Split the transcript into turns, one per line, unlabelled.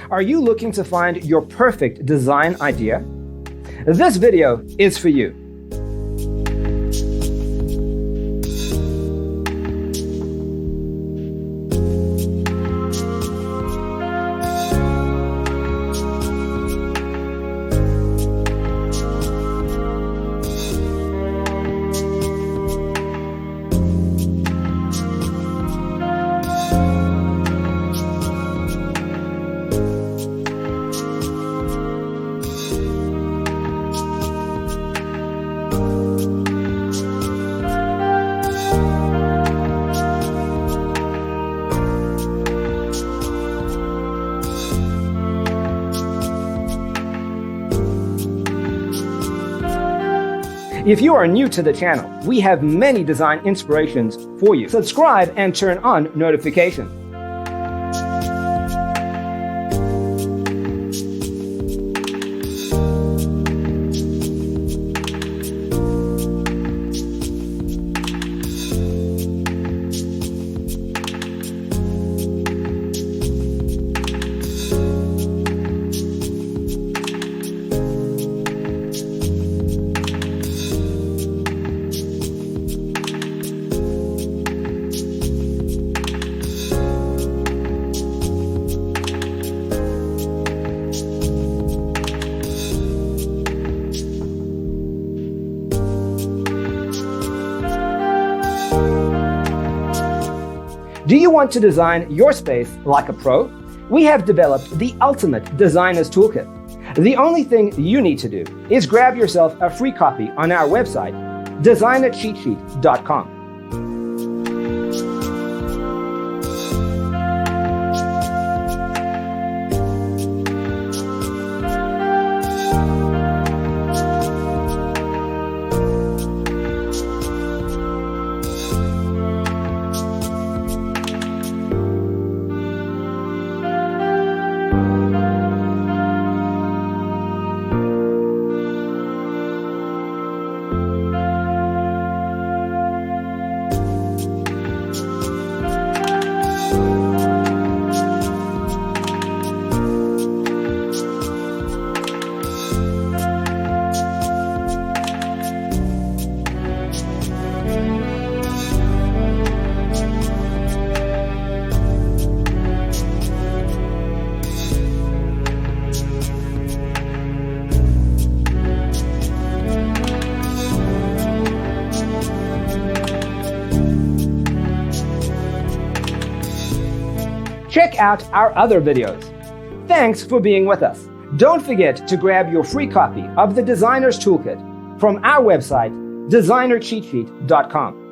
Are you looking to find your perfect design idea? This video is for you. If you are new to the channel, we have many design inspirations for you. Subscribe and turn on notifications. Do you want to design your space like a pro? We have developed the ultimate designer's toolkit. The only thing you need to do is grab yourself a free copy on our website, designercheatsheet.com. Check out our other videos. Thanks for being with us. Don't forget to grab your free copy of the Designer's Toolkit from our website, designercheatsheet.com.